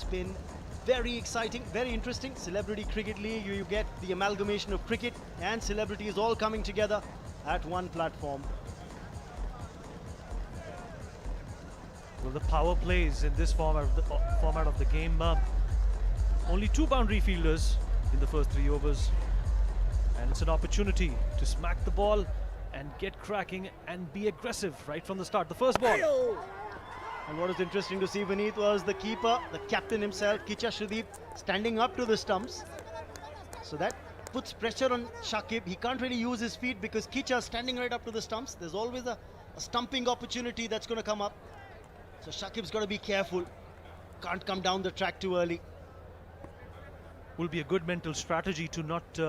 It's been very exciting, very interesting. Celebrity Cricket League, you get the amalgamation of cricket and celebrities all coming together at one platform. Well, the power plays in this format of the game. Only 2 boundary fielders in the first 3 overs. And it's an opportunity to smack the ball and get cracking and be aggressive right from the start. The first ball. And what was interesting to see, Vineet, was the keeper, the captain himself, Kicha Shradeep, standing up to the stumps. So that puts pressure on Shakib. He can't really use his feet because Kicha is standing right up to the stumps. There's always a stumping opportunity that's going to come up. So Shakib's got to be careful. Can't come down the track too early. Will be a good mental strategy to not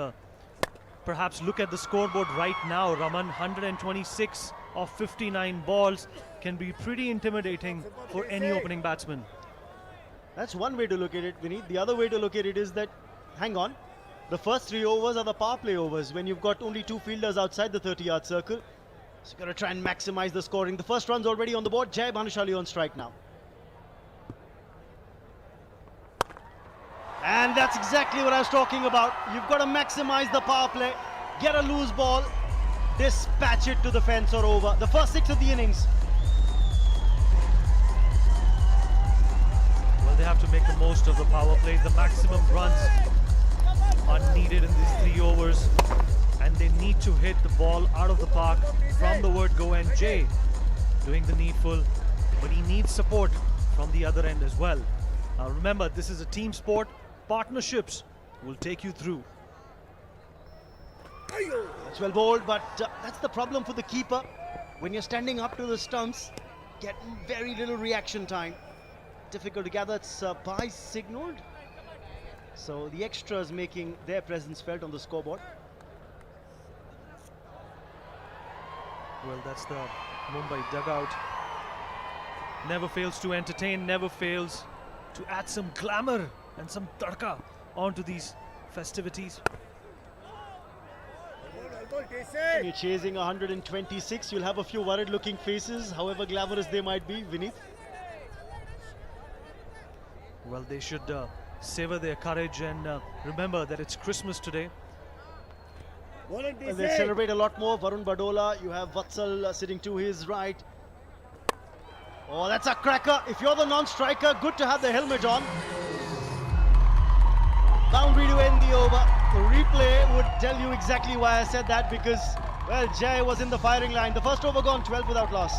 perhaps look at the scoreboard right now. Raman, 126 of 59 balls can be pretty intimidating for any opening batsman. That's one way to look at it, Vineet. The other way to look at it is that, hang on, the first 3 overs are the power play overs when you've got only 2 fielders outside the 30-yard circle. So you've got to try and maximize the scoring. The first run's already on the board. Jai Bhanushali on strike now. And that's exactly what I was talking about. You've got to maximize the power play, get a loose ball, dispatch it to the fence or over. The first 6 of the innings. Well, they have to make the most of the power plays. The maximum runs are needed in these 3 overs. And they need to hit the ball out of the park from the word go, and Jay doing the needful. But he needs support from the other end as well. Now remember, this is a team sport. Partnerships will take you through. That's well bowled, but that's the problem for the keeper. When you're standing up to the stumps, get very little reaction time. Difficult to gather. It's bye signaled. So the extras making their presence felt on the scoreboard. Well, that's the Mumbai dugout. Never fails to entertain, never fails to add some glamour and some tadka onto these festivities. When you're chasing 126, you'll have a few worried looking faces, however glamorous they might be, Vineet. Well, they should savor their courage and remember that it's Christmas today. Well, they celebrate a lot more. Varun Badola, you have Vatsal sitting to his right. Oh, that's a cracker. If you're the non-striker, good to have the helmet on. Boundary to end the over. The replay would tell you exactly why I said that, because, well, Jai was in the firing line. The first over gone, 12 without loss.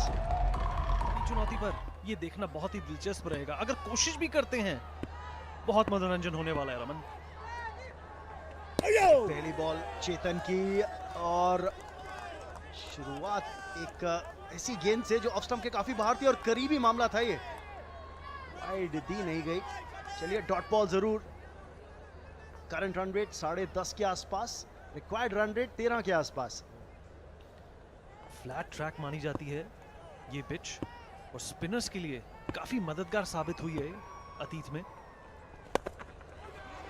चुनौती पर ये देखना बहुत ही दिलचस्प रहेगा. अगर कोशिश भी करते हैं, बहुत मनोरंजन होने वाला है रमन. पहली बॉल चेतन की और शुरुआत एक ऐसी गेंद से जो ऑफ स्टंप के काफी बाहर थी और करीबी मामला था ये. वाइड दी नहीं गई. चलिए डॉट बॉल जरूर. करंट रन रेट 10.5 के आसपास. रिक्वायर्ड रन रेट 13 के आसपास. फ्लैट ट्रैक मानी जाती है ये पिच और स्पिनर्स के लिए काफी मददगार साबित हुई है अतीत में.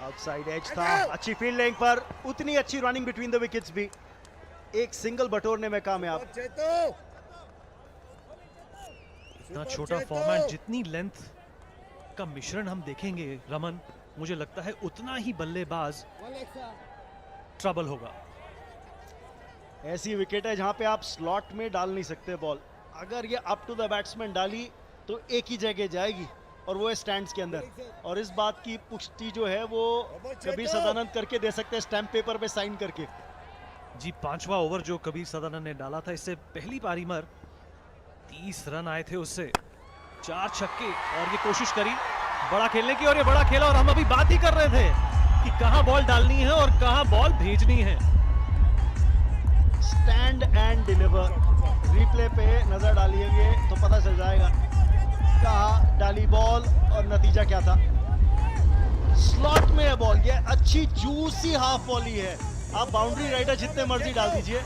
आउटसाइड एज था. अच्छी फील्डिंग पर उतनी अच्छी रनिंग बिटवीन द विकेट्स भी. एक सिंगल बटोरने में कामयाब. इतना छोटा फॉर्मेट, जितनी लेंथ का मिश्रण हम देखेंगे रमन, मुझे लगता है उतना ही बल्लेबाज ट्रबल होगा. ऐसी विकेट है जहां पे आप स्लॉट में डाल नहीं सकते बॉल. अगर ये अप टू द बैट्समैन डाली तो एक ही जगह जाएगी और वो है स्टैंड्स के अंदर. और इस बात की पुष्टि जो है वो कबीर सदानंद करके दे सकते हैं, स्टैम्प पेपर पे साइन करके. जी, 5वां ओवर जो कबीर सदानंद ने डाला था, इससे पहली पारी में 30 रन आए थे उससे. 4 छक्के और ये कोशिश करी बड़ा खेलने की, और ये बड़ा खेला. और हम अभी बात ही कर रहे थे कि कहां बॉल डालनी है और कहां बॉल भेजनी है. Stand and deliver. रिप्ले पे नजर डालिएंगे तो पता चल जाएगा कहां डाली बॉल और नतीजा क्या था. स्लॉट में है बॉल. ये अच्छी जूसी हाफ वॉली है. आप बाउंड्री राइडर जितने मर्जी डाल दीजिए,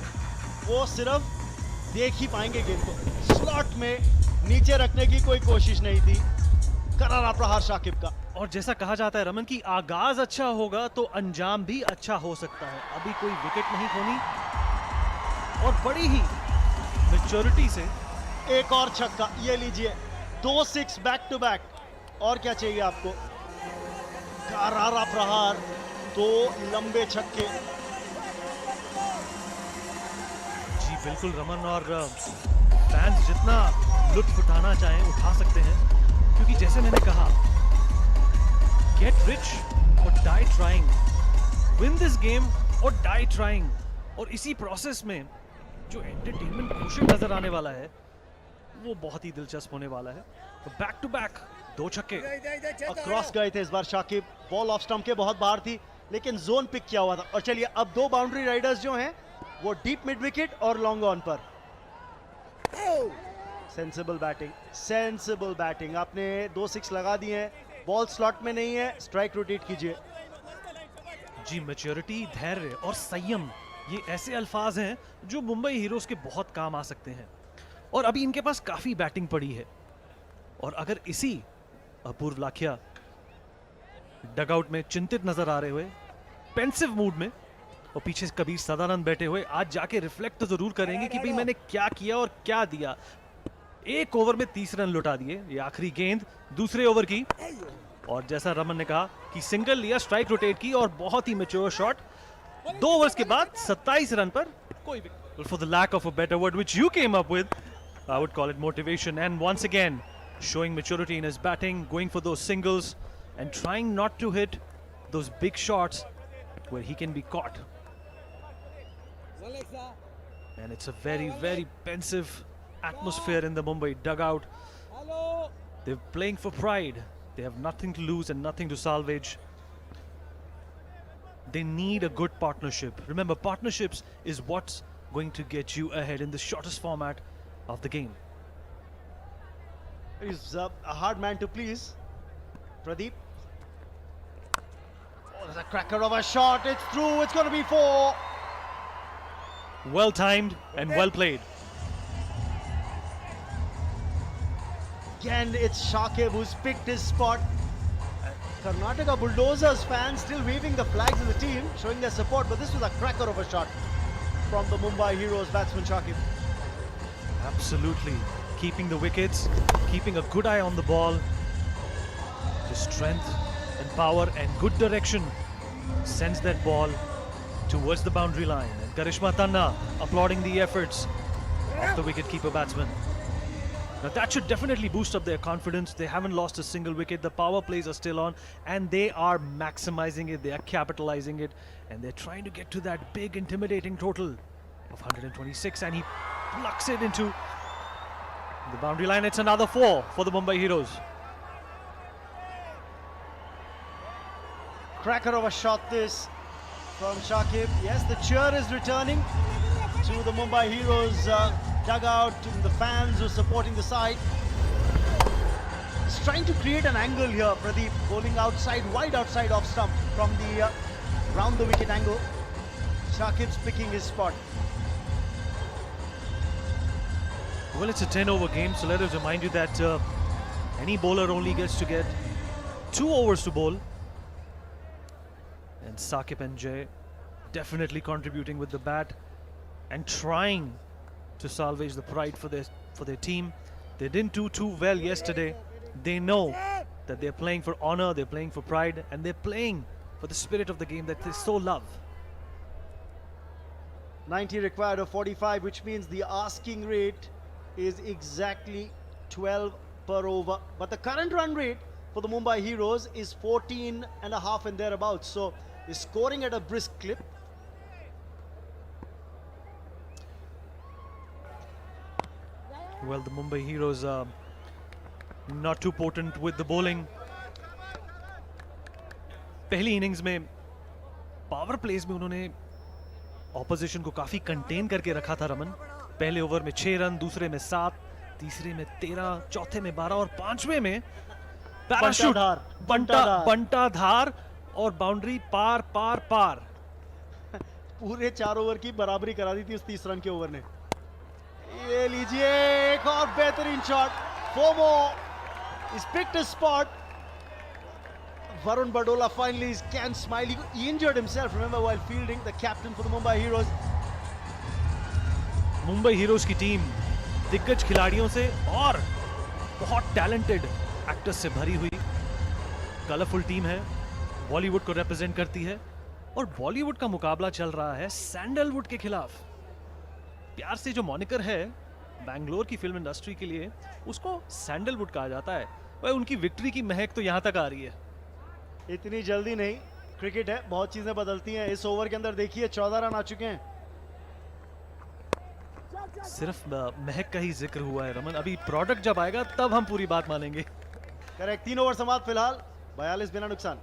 वो सिर्फ देख ही पाएंगे गेंद को. स्लॉट में नीचे रखने की कोई कोशिश नहीं थी. करारा प्रहार शाकिब का. और जैसा कहा जाता है रमन की आगाज अच्छा होगा तो अंजाम भी अच्छा हो सकता है. अभी कोई विकेट नहीं खोनी और बड़ी ही मैच्योरिटी से एक और छक्का. ये लीजिए, 2 6 बैक टू बैक. और क्या चाहिए आपको. करारा प्रहार, दो लंबे छक्के। जी बिल्कुल रमन, और फैंस जितना लुत्फ उठाना चाहें उठा सकते हैं, क्योंकि जैसे मैंने कहा, गेट रिच और die trying, win this game और डाई ट्राइंग, और इसी प्रोसेस में जो एंटरटेनमेंट क्वोशिएंट नजर आने वाला है वो बहुत ही दिलचस्प होने वाला है। तो बैक टू बैक दो छक्के क्रॉस गए थे इस बार शाकिब, बॉल ऑफ स्टंप के बहुत बाहर थी, लेकिन जोन पिक किया हुआ था। और चलिए अब दो बाउंड्री राइडर्स जो हैं वो डीप मिड विकेट और लॉन्ग ऑन पर। Sensible batting, sensible batting. आपने 2 6 लगा दिए हैं, बॉल स्लॉट में नहीं है, स्ट्राइक रोटेट कीजिए। जी मैच्योरिटी, धैर्य और संयम, ये ऐसे अल्फाज हैं जो मुंबई हीरोज के बहुत काम आ सकते हैं। और अभी इनके पास काफी बैटिंग पड़ी है, और अगर इसी अपूर्व लाखिया डगआउट में चिंतित नजर आ रहे हुए, पेंसिव मूड में, और पीछे कबीर सदानंद बैठे हुए, आज जाके रिफ्लेक्ट तो जरूर करेंगे कि भाई मैंने क्या किया और क्या दिया। एक ओवर में 30 रन लुटा दिए, ये आखिरी गेंद दूसरे ओवर की, और जैसा रमन ने कहा कि सिंगल लिया, स्ट्राइक रोटेट की, और बहुत ही मैच्योर शॉट। 2 ओवर्स के बाद 27 रन पर कोई भी, for the lack of a better word which you came up with, I would call it motivation. And once again showing maturity in his batting, going for those singles and trying not to hit those big shots where he can be caught. And it's a very, very pensive atmosphere in the Mumbai dugout. They're playing for pride. They have nothing to lose and nothing to salvage. They need a good partnership. Remember, partnerships is what's going to get you ahead in the shortest format of the game. He's a hard man to please. Pradeep. Oh, there's a cracker of a shot. It's through. It's going to be 4. Well timed and well played. Again, it's Shakib who's picked his spot. Karnataka Bulldozers fans still waving the flags of the team, showing their support, but this was a cracker of a shot from the Mumbai Heroes batsman Shakib. Absolutely. Keeping the wickets, keeping a good eye on the ball. Just strength and power and good direction sends that ball towards the boundary line. And Karishma Tanna applauding the efforts of the wicket-keeper batsman. Now that should definitely boost up their confidence. They haven't lost a single wicket. The power plays are still on, and they are maximizing it. They are capitalizing it, and they're trying to get to that big, intimidating total of 126. And he plucks it into the boundary line. It's another 4 for the Mumbai Heroes. Cracker of a shot this from Shakib. Yes, the cheer is returning to the Mumbai Heroes dugout, to the fans who are supporting the side. He's trying to create an angle here, Pradeep, bowling outside, wide outside off stump from the round the wicket angle. Shakib's picking his spot. Well, it's a 10-over game, so let us remind you that any bowler only gets to get 2 overs to bowl. And Sakib and Jay definitely contributing with the bat and trying to salvage the pride for their team. They didn't do too well yesterday. They know that they're playing for honor, they're playing for pride, and they're playing for the spirit of the game that they so love. 90 required of 45, which means the asking rate is exactly 12 per over. But the current run rate for the Mumbai Heroes is 14 and a half and thereabouts. So they're scoring at a brisk clip. Well, the Mumbai Heroes are not too potent with the bowling. पहली innings में power place में उन्होंने opposition को काफी contain करके रखा था रमन। पहले ओवर में 6 रन, दूसरे में 7, तीसरे में 13, चौथे में 12 और पांचवें में पैराशूट, बंटा धार और बाउंड्री पार पार पार। पूरे 4 ओवर की बराबरी करा दी थी उस 30 रन के ओवर ने। ये लीजिए एक और बेहतरीन shot. 4 more. He's picked his spot. Varun Badola finally can smile. He injured himself, remember, while fielding, the captain for the Mumbai Heroes. Mumbai heroes की टीम दिग्गज खिलाड़ियों से और बहुत टैलेंटेड एक्टर्स से भरी हुई कलरफुल टीम है। बॉलीवुड को रिप्रेजेंट करती है और बॉलीवुड का मुकाबला चल रहा है सैंडलवुड के खिलाफ। प्यार से जो मॉनिकर है बैंगलोर की फिल्म इंडस्ट्री के लिए, उसको सैंडलवुड कहा जाता है। वह उनकी विक्ट्री की महक तो यहाँ तक आ रही है। इतनी जल्दी नहीं, क्रिकेट है, बहुत चीजें बदलती हैं। इस ओवर के अंदर देखिए 14 रन आ चुके हैं। सिर्फ महक का ही जिक्र हुआ है रमन, अभी प्रोडक्ट जब आएगा तब हम पूरी बात मानेंगे। करेक्ट, 3 ओवर समाप्त फिलहाल, 42 बिना नुकसान।